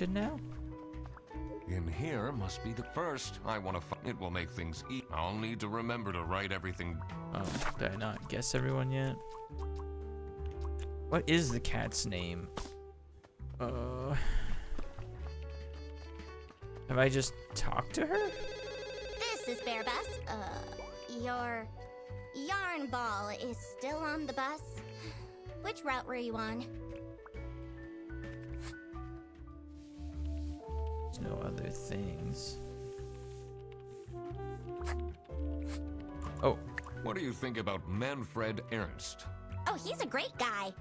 kitchen now? In here must be the first. I want to. It will make things easy. I'll need to remember to write everything. Oh, did I not guess everyone yet? What is the cat's name? Have I just talked to her? This is Bear Bus. Your yarn ball is still on the bus. Which route were you on? There's no other things. Oh. What do you think about Manfred Ernst? Oh, he's a great guy.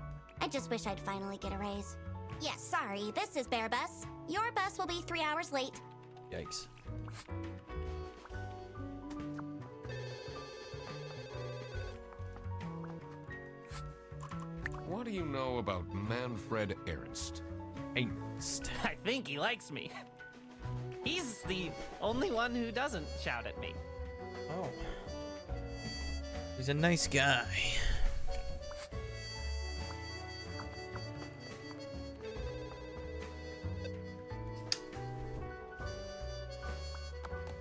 I just wish I'd finally get a raise. Yes, sorry, this is Bear Bus. Your bus will be 3 hours late. Yikes. What do you know about Manfred Ernst? Ernst. I think he likes me. He's the only one who doesn't shout at me. Oh. He's a nice guy.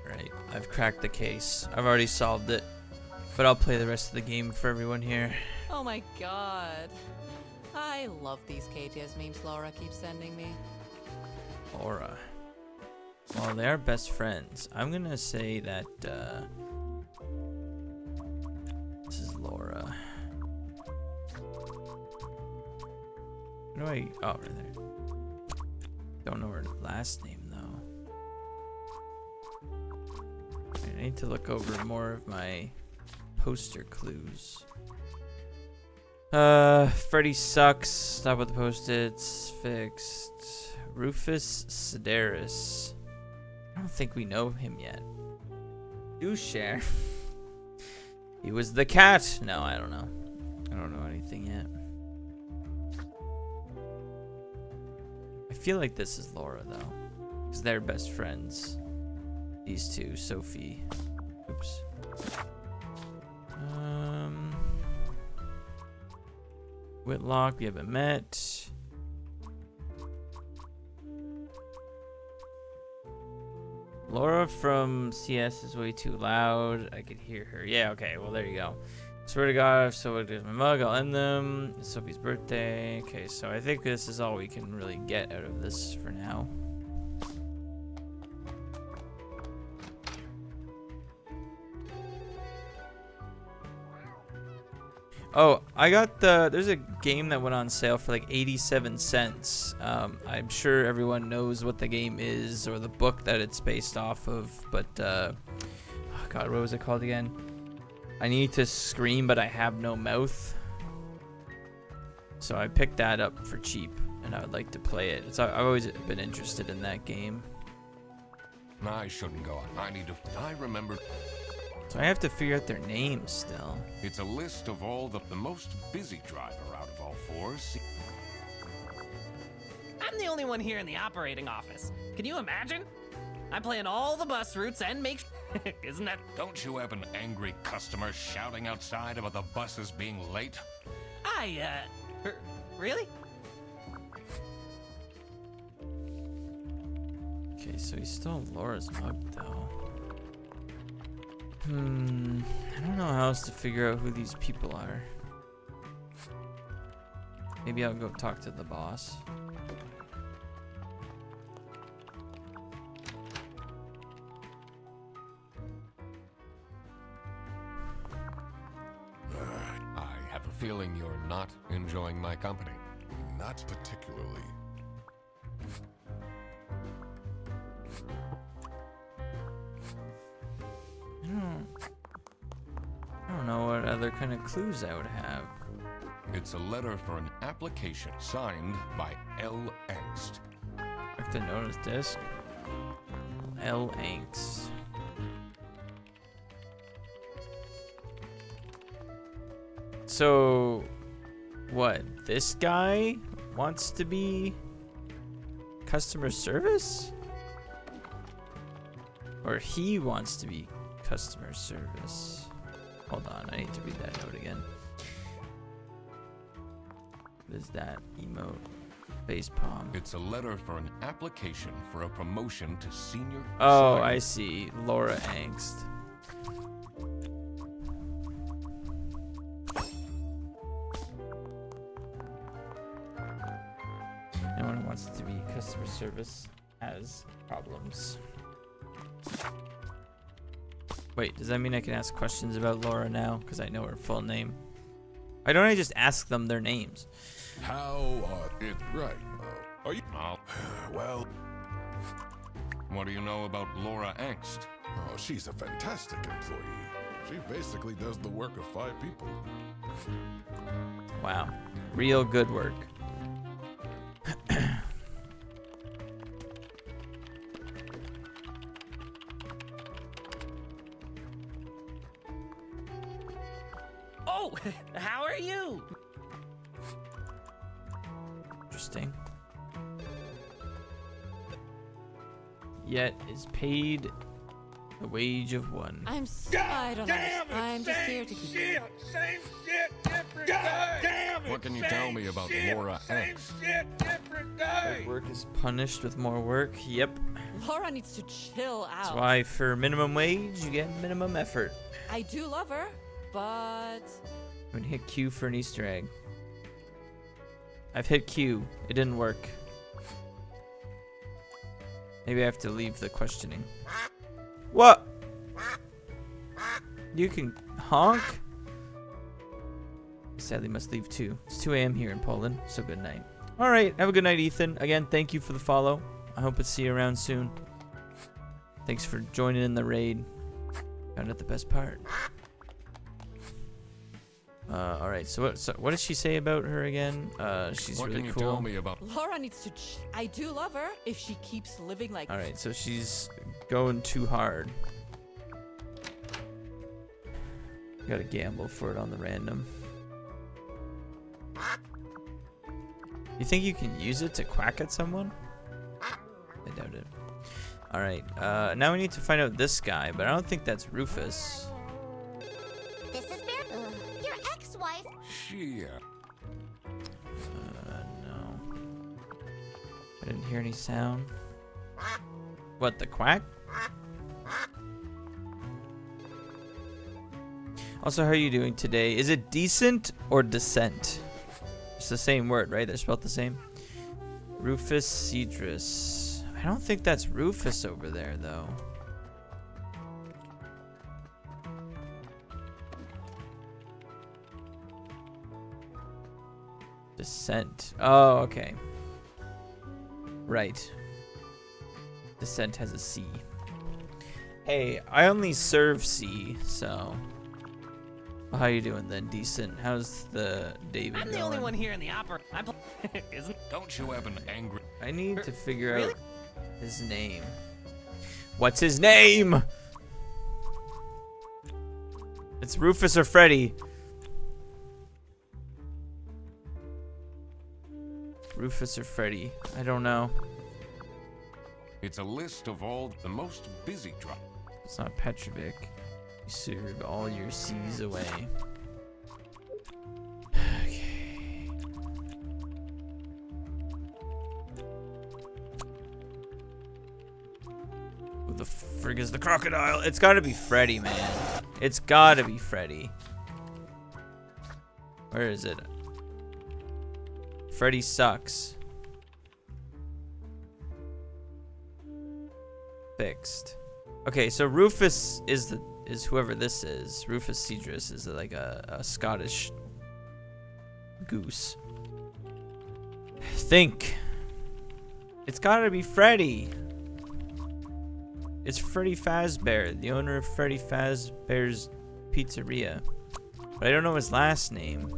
Right, I've cracked the case. I've already solved it. But I'll play the rest of the game for everyone here. Oh my god. I love these KTS memes Laura keeps sending me. Laura. Well, they are best friends. I'm gonna say that, this is Laura. Where do I... Oh, right there. Don't know her last name, though. I need to look over more of my poster clues. Freddy sucks. Stop with the post-its. Fixed. Rufus Sedaris. I don't think we know him yet. Do share. He was the cat. No, I don't know. I don't know anything yet. I feel like this is Laura though, because they're best friends. These two, Sophie. Oops. Whitlock, we haven't met. Laura from CS is way too loud. I could hear her. Yeah, okay, well, there you go. Swear to God, if someone gives my mug, I'll end them. It's Sophie's birthday. Okay, so I think this is all we can really get out of this for now. Oh, I got there's a game that went on sale for like 87 cents. I'm sure everyone knows what the game is or the book that it's based off of, but, oh God, what was it called again? I need to scream, but I have no mouth. So I picked that up for cheap, and I would like to play it. I've always been interested in that game. I shouldn't go on. I remember. So I have to figure out their names still. It's a list of all the most busy driver out of all fours. I'm the only one here in the operating office. Can you imagine? I plan all the bus routes and make... Isn't that... Don't you have an angry customer shouting outside about the buses being late? Really? Okay, so he stole Laura's mug, though. I don't know how else to figure out who these people are. Maybe I'll go talk to the boss. I have a feeling you're not enjoying my company. Not particularly. I don't know what other kind of clues I would have. It's a letter for an application signed by L. Angst. Check the notice disc. L. Angst. So, what? This guy wants to be customer service? Or he wants to be customer service? Hold on, I need to read that note again. What is that emote? Face palm. It's a letter for an application for a promotion to senior. Oh, Sorry. I see. Laura Angst. No one who wants to be customer service has problems. Wait, does that mean I can ask questions about Laura now? Because I know her full name. Why don't I just ask them their names? How are it? Right. Are you? Well, What do you know about Laura Angst? oh, she's a fantastic employee. She basically does the work of 5 people. Wow. Real good work. Oh, how are you? Interesting. Yet is paid the wage of one. I don't understand. I'm just here to keep. Same shit, different day. What can you tell me about Laura Angst? Different day. Good work is punished with more work. Yep. Laura needs to chill out. That's why for minimum wage, you get minimum effort. I do love her, but I'm gonna hit Q for an Easter egg. I've hit Q. It didn't work. Maybe I have to leave the questioning. What? You can honk? Sadly must leave too. It's 2 a.m. here in Poland, so good night. Alright, have a good night, Ethan. Again, thank you for the follow. I hope to see you around soon. Thanks for joining in the raid. Found out the best part. Alright, so what did she say about her again? She's What really can you cool. tell me about? Laura needs to. I do love her if she keeps living like. Alright, so she's going too hard. Gotta gamble for it on the random. You think you can use it to quack at someone? I doubt it. Alright, now we need to find out this guy, but I don't think that's Rufus. This is your ex-wife. Shit. No. I didn't hear any sound. What, the quack? Also, how are you doing today? Is it decent or descent? It's the same word, right? They're spelled the same. Rufus Cedrus. I don't think that's Rufus over there, though. Descent. Oh, okay. Right. Descent has a C. Hey, I only serve C, so... How you doing then? Decent. How's the day been I'm the going? only one here in the opera. Isn't? Don't you have an angry? I need to figure Really? out his name. What's his name? It's Rufus or Freddy. Rufus or Freddy. I don't know. It's a list of all the most busy drop. It's not Petrovic. You serve all your C's away. Okay. Who the frig is the crocodile? It's gotta be Freddy, man. It's gotta be Freddy. Where is it? Freddy sucks. Fixed. Okay, so Rufus is whoever this is. Rufus Cedrus is like a Scottish goose. Think. It's gotta be Freddy. It's Freddy Fazbear, the owner of Freddy Fazbear's Pizzeria. But I don't know his last name.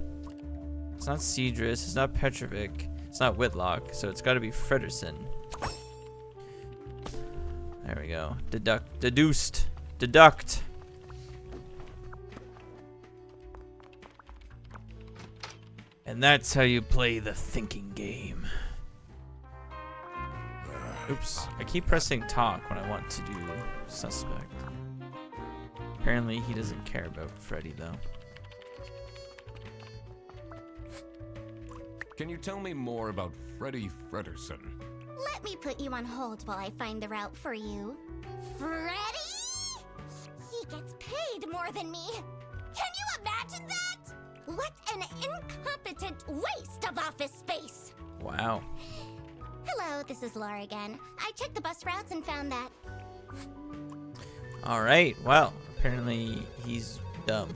It's not Cedrus, it's not Petrovic, it's not Whitlock, so it's gotta be Frederson. There we go. Deduct. And that's how you play the thinking game. Oops. I keep pressing talk when I want to do suspect. Apparently he doesn't care about Freddy though. Can you tell me more about Freddy Fredersen? Let me put you on hold while I find the route for you. Freddy? He gets paid more than me. Can you imagine that? What an incompetent waste of office space. Wow. Hello, this is Laura again. I checked the bus routes and found that. All right. Well, apparently he's dumb.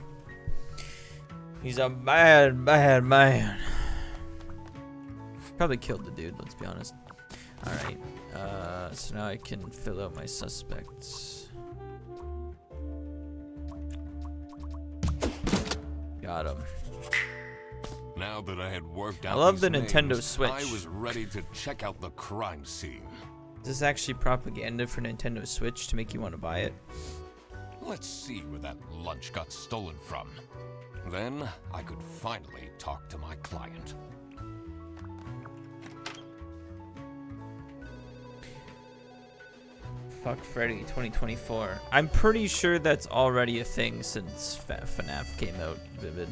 He's a bad man. Probably killed the dude, let's be honest. All right. So now I can fill out my suspects. Got him. Now that I had worked out I love these the Nintendo names, Switch. I was ready to check out the crime scene. Is this actually propaganda for Nintendo Switch to make you want to buy it? Let's see where that lunch got stolen from. Then I could finally talk to my client. Fuck Freddy 2024. I'm pretty sure that's already a thing since FNAF came out, Vivid.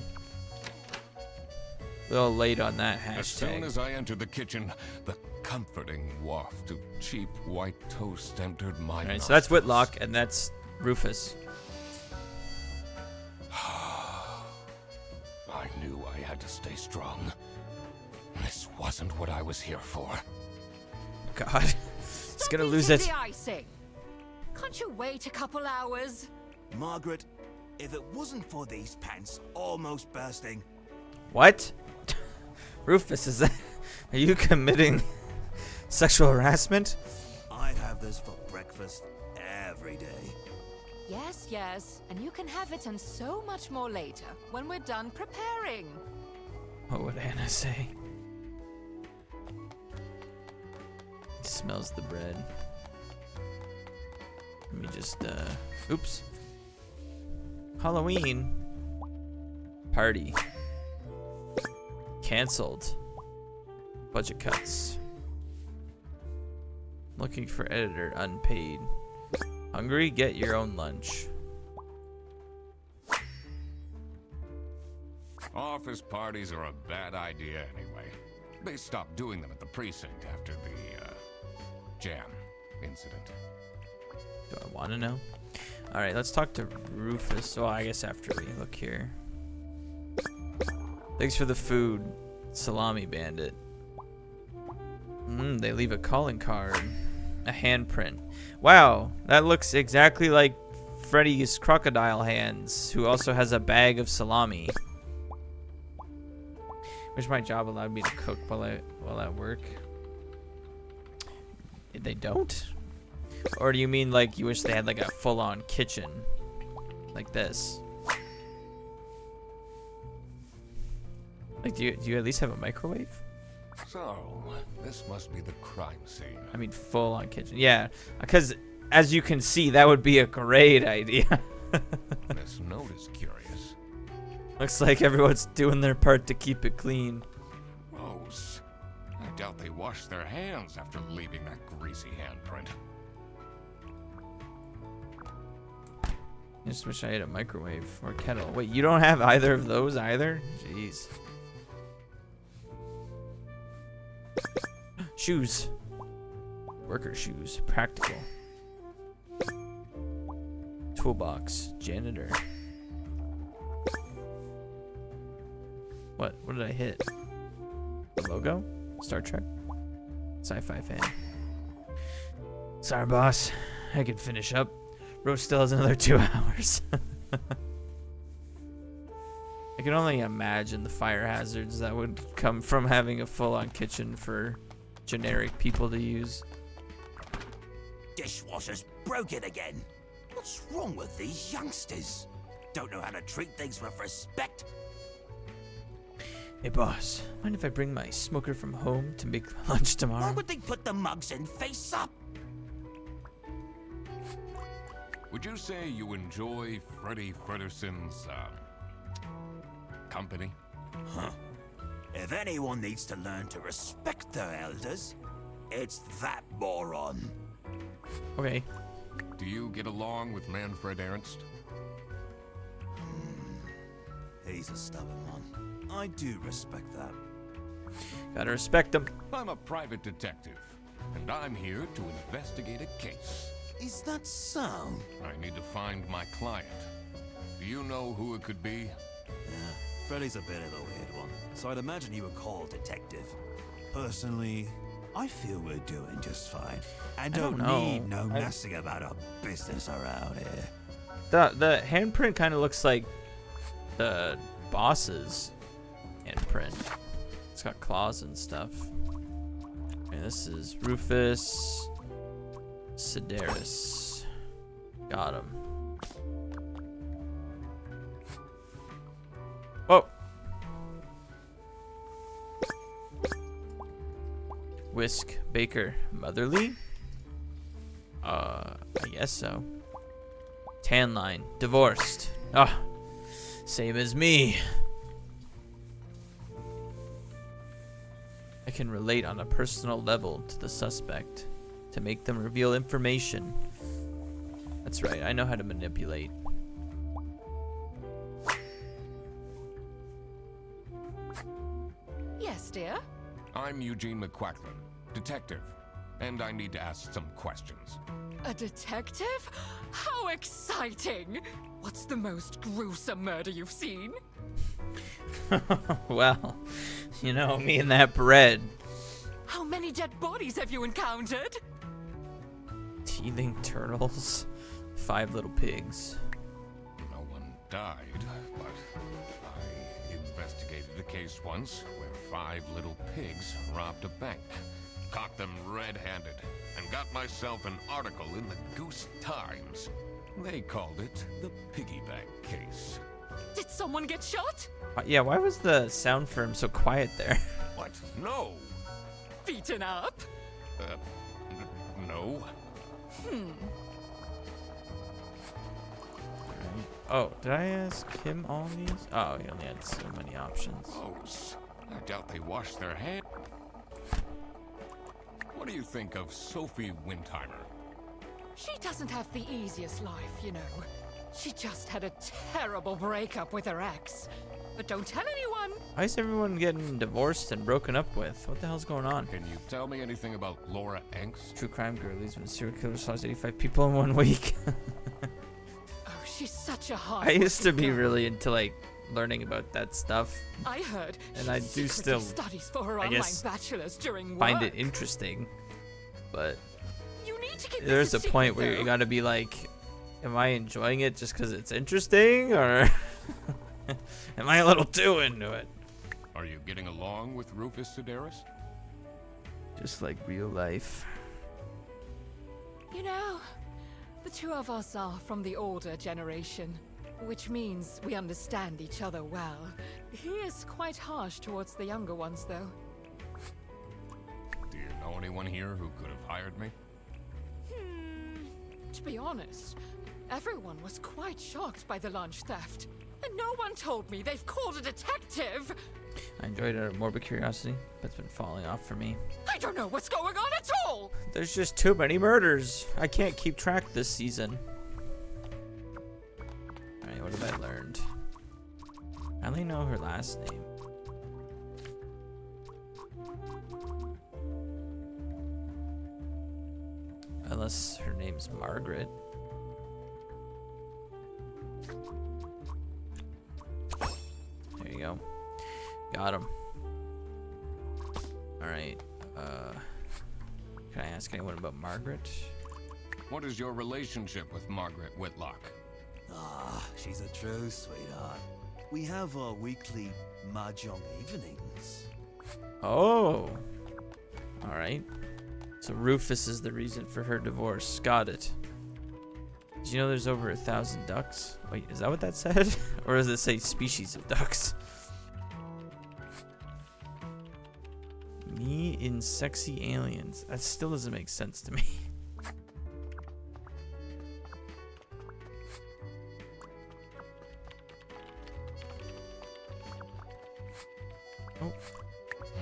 A little late on that hashtag. As soon as I entered the kitchen, the comforting waft of cheap white toast entered my Alright, nostrils. so that's Whitlock, and that's Rufus. I knew I had to stay strong. This wasn't what I was here for. God. He's gonna lose it. The icing. Can't you wait a couple hours? Margaret, if it wasn't for these pants almost bursting. What? Rufus, is that... Are you committing sexual harassment? I'd have this for breakfast every day. Yes, yes. And you can have it and so much more later when we're done preparing. What would Anna say? He smells the bread. Let me just, oops. Halloween. Party. Cancelled. Budget cuts. Looking for editor, unpaid. Hungry? Get your own lunch. Office parties are a bad idea anyway. They stopped doing them at the precinct after the, jam incident. Do I want to know? Alright, let's talk to Rufus. Well, I guess after we look here. Thanks for the food, Salami Bandit. They leave a calling card. A handprint. Wow, that looks exactly like Freddy's crocodile hands, who also has a bag of salami. Wish my job allowed me to cook while at work. They don't? Or do you mean like you wish they had like a full-on kitchen? Like this? Like do you at least have a microwave? So, this must be the crime scene. I mean full-on kitchen. Yeah, because as you can see, that would be a great idea. This note is curious. Looks like everyone's doing their part to keep it clean. Gross. I doubt they washed their hands after leaving that greasy handprint. I just wish I had a microwave or a kettle. Wait, you don't have either of those either? Jeez. Shoes. Worker shoes. Practical. Toolbox. Janitor. What? What did I hit? The logo? Star Trek? Sci-fi fan. Sorry, boss. I can finish up. Roast still has another 2 hours. I can only imagine the fire hazards that would come from having a full-on kitchen for generic people to use. Dishwasher's broken again. What's wrong with these youngsters? Don't know how to treat things with respect. Hey, boss. Mind if I bring my smoker from home to make lunch tomorrow? Why would they put the mugs in face up? Would you say you enjoy Freddy Fredersen's, company? Huh. If anyone needs to learn to respect their elders, it's that moron. Okay. Do you get along with Manfred Ernst? He's a stubborn one. I do respect that. Gotta respect them. I'm a private detective, and I'm here to investigate a case. Is that so? I need to find my client. Do you know who it could be? Yeah, Freddy's a bit of a weird one, so I'd imagine you would call detective. Personally, I feel we're doing just fine. And don't need no messing about our business around here. The handprint kind of looks like the boss's handprint. It's got claws and stuff. Okay, this is Rufus Sedaris. Got him. Oh. Whisk Baker Motherly? I guess so. Tan line. Divorced. Ah. Same as me. I can relate on a personal level to the suspect to make them reveal information. That's right, I know how to manipulate. Yes, dear? I'm Eugene McQuacklin, detective, and I need to ask some questions. A detective? How exciting! What's the most gruesome murder you've seen? Well, you know, me and that bread. How many dead bodies have you encountered? Teething turtles. 5 little pigs. No one died, but I investigated a case once where 5 little pigs robbed a bank, caught them red-handed, and got myself an article in the Goose Times. They called it the piggy bank case. Did someone get shot? Yeah, why was the sound for him so quiet there? What? No! Beaten up? No. Oh, did I ask him all these? Oh, he only had so many options. Close. I doubt they washed their hands. What do you think of Sophie Windheimer? She doesn't have the easiest life, you know. She just had a terrible breakup with her ex. But don't tell anyone. Why is everyone getting divorced and broken up with? What the hell's going on? Can you tell me anything about Laura Enks? True crime girlies when a serial killer slaughters 85 people in 1 week. Oh, she's such a hard. I used to be really into like learning about that stuff. I heard. And she I do secretly still, studies for her I online guess, bachelor's during find work. it interesting. But You need to keep there's a this point secret, where you though. gotta be like, am I enjoying it just because it's interesting, or am I a little too into it? Are you getting along with Rufus Sedaris? Just like real life. You know, the two of us are from the older generation, which means we understand each other well. He is quite harsh towards the younger ones, though. Do you know anyone here who could have hired me? To be honest, everyone was quite shocked by the lunch theft. And no one told me they've called a detective! I enjoyed it out of morbid curiosity, but it's been falling off for me. I don't know what's going on at all! There's just too many murders. I can't keep track this season. Alright, what have I learned? I only know her last name. Unless her name's Margaret. There you go. Got him. Alright. Can I ask anyone about Margaret? What is your relationship with Margaret Whitlock? Ah, she's a true sweetheart. We have our weekly mahjong evenings. Oh. Alright. So Rufus is the reason for her divorce. Got it. Did you know there's over 1,000 ducks? Wait, is that what that said? Or does it say species of ducks? Me in sexy aliens. That still doesn't make sense to me. Oh.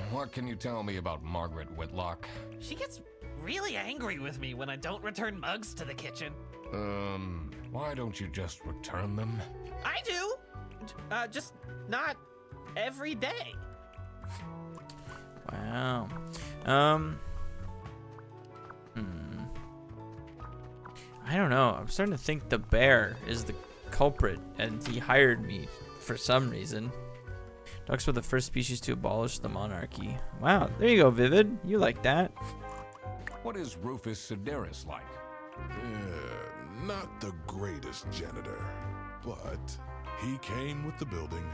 What can you tell me about Margaret Whitlock? She gets really angry with me when I don't return mugs to the kitchen. Why don't you just return them? I do! Just not every day. Oh. I don't know. I'm starting to think the bear is the culprit, and he hired me for some reason. Ducks were the first species to abolish the monarchy. Wow, there you go, Vivid. You like that. What is Rufus Sedaris like? Yeah, not the greatest janitor, but he came with the building.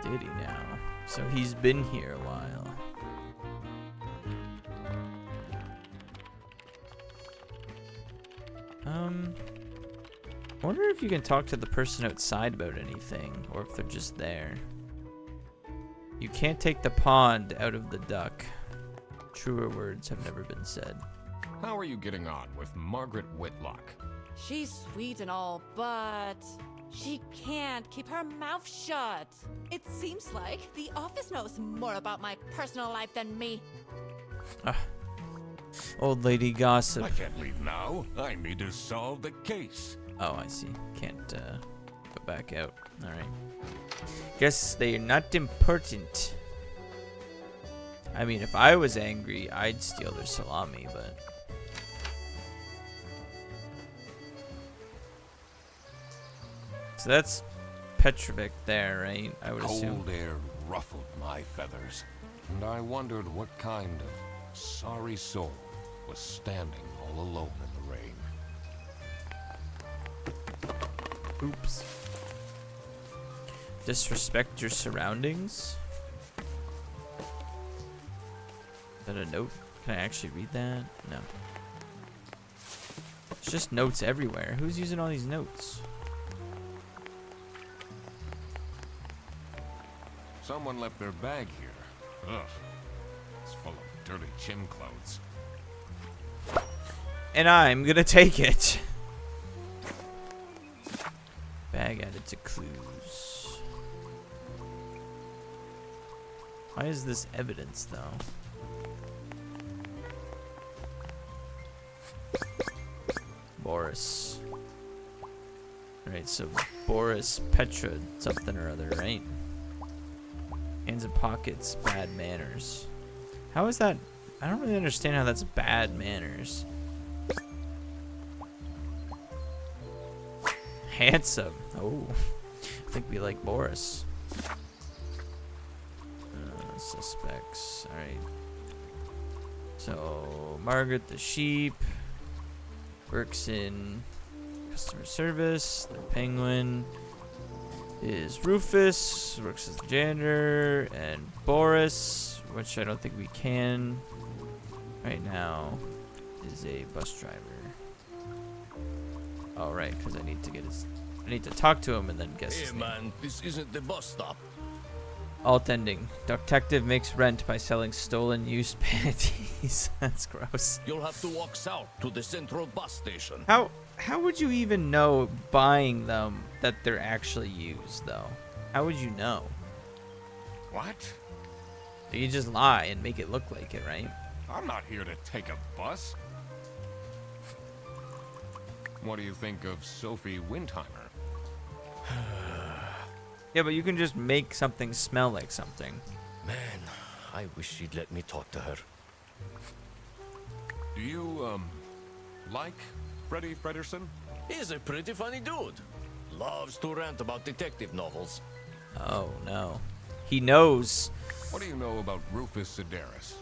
Did he now? So he's been here a while. I wonder if you can talk to the person outside about anything, or if they're just there. You can't take the pond out of the duck. Truer words have never been said. How are you getting on with Margaret Whitlock? She's sweet and all, but she can't keep her mouth shut. It seems like the office knows more about my personal life than me. Old lady gossip. I can't leave now. I need to solve the case. Oh, I see. Can't go back out. Alright. Guess they're not important. I mean, if I was angry, I'd steal their salami, but... So that's Petrovic there, right? I would assume. Cold air ruffled my feathers, and I wondered what kind of sorry soul was standing all alone in the rain. Oops. Disrespect your surroundings? Is that a note? Can I actually read that? No. It's just notes everywhere. Who's using all these notes? Someone left their bag here. Ugh. It's full of dirty gym clothes. And I'm gonna take it. Bag added to clues. Why is this evidence, though? Boris. Alright, so Boris Petra something or other, right? Hands in pockets, bad manners. How is that? I don't really understand how that's bad manners. Handsome. Oh, I think we like Boris. Suspects. All right. So Margaret the sheep works in customer service. The penguin is Rufus, works as the janitor, and Boris, which I don't think we can right now, is a bus driver. Oh, right, because I need to talk to him and then guess his name. Man, this isn't the bus stop. Alt ending. Detective makes rent by selling stolen used panties. That's gross. You'll have to walk south to the central bus station. How would you even know buying them that they're actually used, though? How would you know? What? You just lie and make it look like it, right? I'm not here to take a bus. What do you think of Sophie Windheimer? Yeah, but you can just make something smell like something. Man, I wish she'd let me talk to her. Do you, like Freddie Frederson? He's a pretty funny dude. Loves to rant about detective novels. Oh, no. He knows. What do you know about Rufus Sedaris?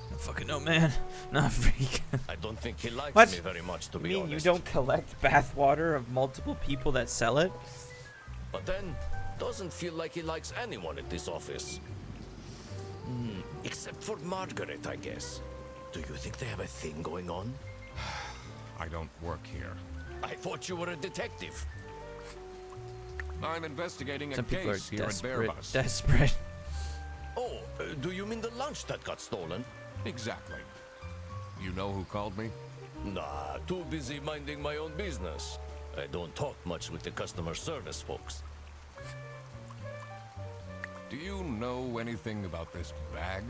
I don't fucking know, man. Not freak. I don't think he likes What? me very much, to be You mean honest. you don't collect bathwater of multiple people that sell it? But then, doesn't feel like he likes anyone at this office. Except for Margaret, I guess. Do you think they have a thing going on? I don't work here. I thought you were a detective. I'm investigating Some a people are case here at desperate. Bearbus. Desperate. Oh, do you mean the lunch that got stolen? Exactly. You know who called me? Nah, too busy minding my own business. I don't talk much with the customer service folks. Do you know anything about this bag?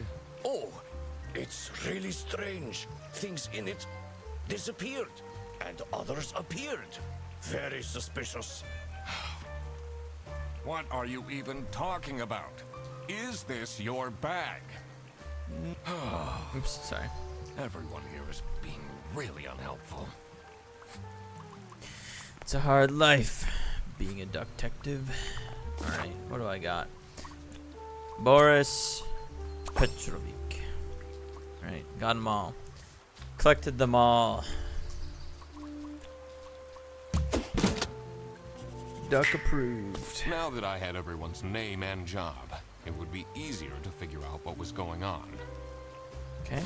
Oh, it's really strange. Things in it disappeared, and others appeared. Very suspicious. What are you even talking about? Is this your bag? Oops, sorry. Everyone here is being really unhelpful. It's a hard life, being a detective. Alright, what do I got? Boris Petrovic. Alright, got them all. Collected them all. Duck approved. Now that I had everyone's name and job, it would be easier to figure out what was going on. Okay.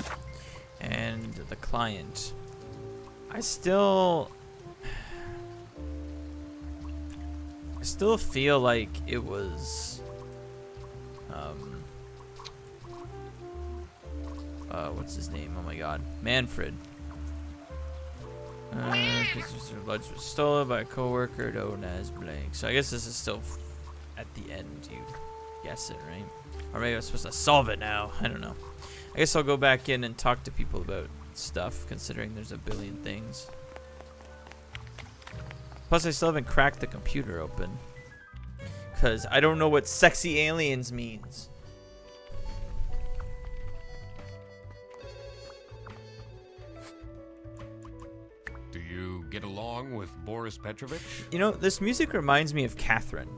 And the client. I still feel like it was what's his name? Oh my god. Manfred. Because their luggage was stolen by a coworker known as blank. So I guess this is still at the end. You guess it, right? Or maybe I'm supposed to solve it now. I don't know. I guess I'll go back in and talk to people about stuff, considering there's a billion things. Plus, I still haven't cracked the computer open. Because I don't know what sexy aliens means. Do you get along with Boris Petrovich? You know, this music reminds me of Catherine.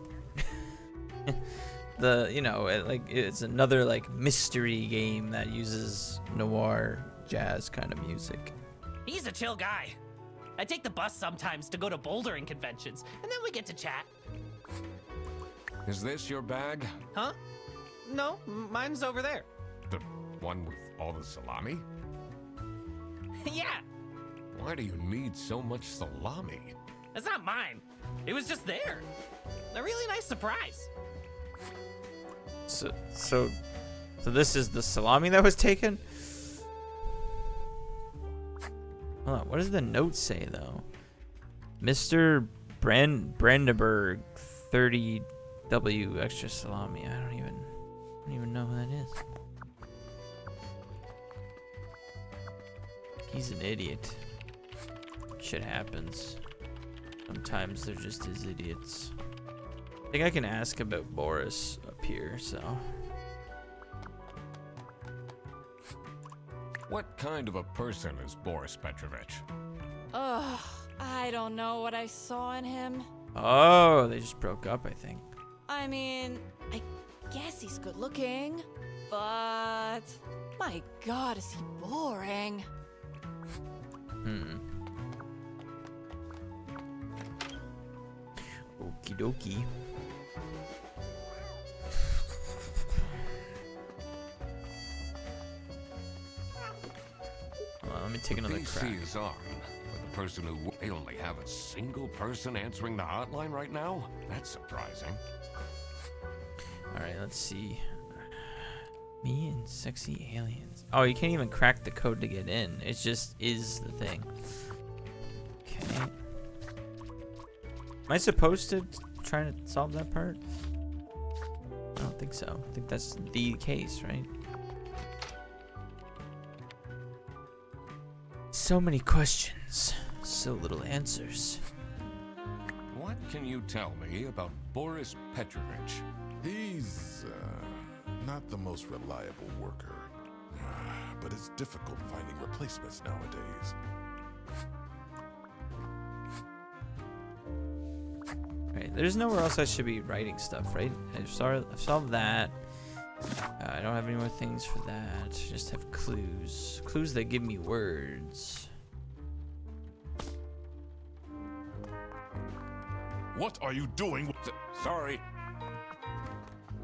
It's another like mystery game that uses noir jazz kind of music. He's a chill guy. I take the bus sometimes to go to bouldering conventions, and then we get to chat. Is this your bag? Huh? No, mine's over there. The one with all the salami? Yeah, Why do you need so much salami? it's not mine. It was just there. A really nice surprise. So this is the salami that was taken? Hold on, what does the note say though? Mr. Brandenburg 30W extra salami. I don't even know who that is. He's an idiot. Shit happens. Sometimes they're just as idiots. I think I can ask about Boris up here, so. What kind of a person is Boris Petrovich? Ugh, I don't know what I saw in him. Oh, they just broke up, I think. I mean, I guess he's good looking, but my god, is he boring. Okie dokie. Hold on, let me take another crack. PC is on, but the person who they only have a single person answering the hotline right now? That's surprising. Alright, let's see. Me and sexy aliens. Oh, you can't even crack the code to get in. It just is the thing. Okay. Am I supposed to try to solve that part? I don't think so. I think that's the case, right? So many questions, so little answers. What can you tell me about Boris Petrovich? He's not the most reliable worker, but it's difficult finding replacements nowadays. Right, there's nowhere else I should be writing stuff, right? I've solved that. I don't have any more things for that. Just have clues. Clues that give me words. What are you doing? Sorry.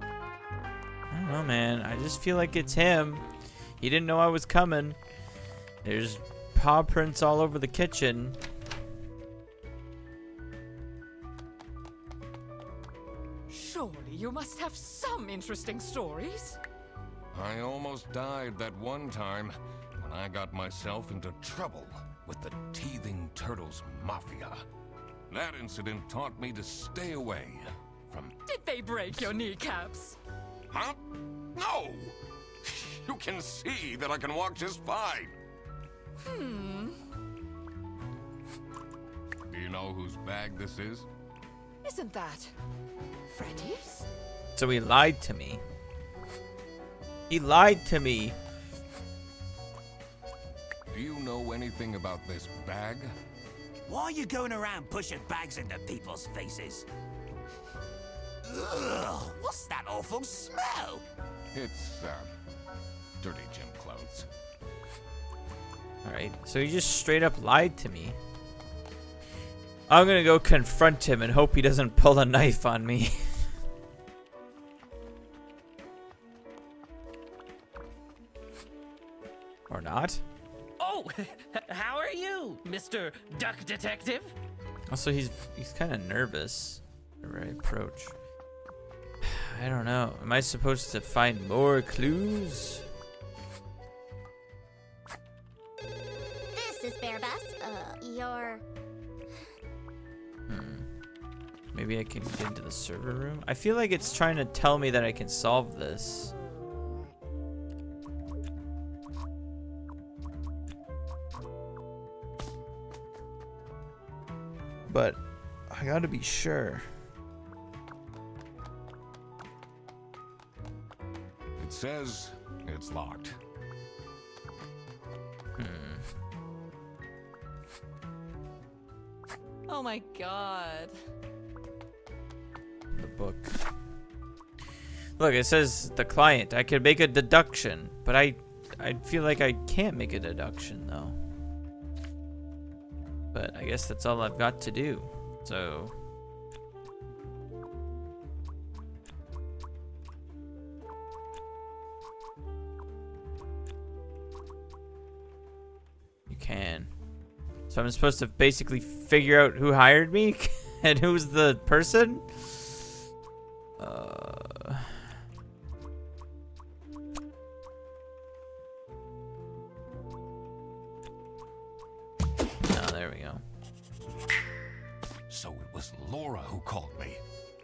I don't know, man. I just feel like it's him. He didn't know I was coming. There's paw prints all over the kitchen. Surely you must have some interesting stories. I almost died that one time when I got myself into trouble with the Teething Turtles Mafia. That incident taught me to stay away from... Did they break your kneecaps? Huh? No! You can see that I can walk just fine. Do you know whose bag this is? Isn't that Freddy's? So he lied to me. He lied to me. you know anything about this bag? Why are you going around pushing bags into people's faces? Ugh, what's that awful smell? It's, dirty gym clothes. Alright, so he just straight up lied to me. I'm gonna go confront him and hope he doesn't pull a knife on me. Or not. Oh, how are you, Mr. Duck Detective? Also, he's kind of nervous whenever I approach. I don't know. Am I supposed to find more clues? This is Bearbus. You're... Maybe I can get into the server room? I feel like it's trying to tell me that I can solve this. But I gotta be sure. It says it's locked. Oh my god. The book. Look, it says the client. I could make a deduction, but I feel like I can't make a deduction though. But I guess that's all I've got to do. So you can. So I'm supposed to basically figure out who hired me and who's the person? Oh, there we go. So it was Laura who called me.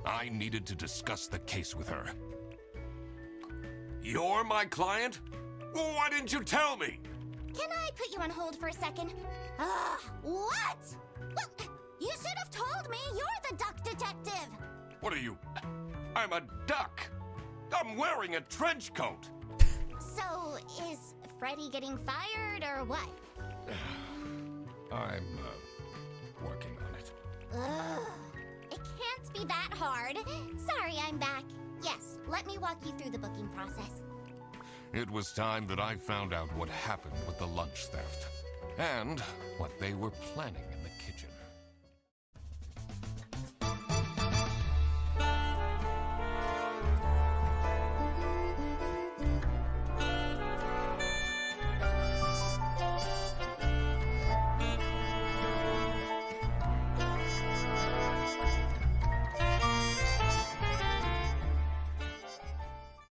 I needed to discuss the case with her. You're my client? Well, why didn't you tell me? Can I put you on hold for a second? What? Well, you should have told me you're the duck detective. What are you? I'm a duck. I'm wearing a trench coat. So, is Freddy getting fired or what? I'm, working on it. Ugh. It can't be that hard. Sorry, I'm back. Yes, let me walk you through the booking process. It was time that I found out what happened with the lunch theft. And what they were planning in the kitchen.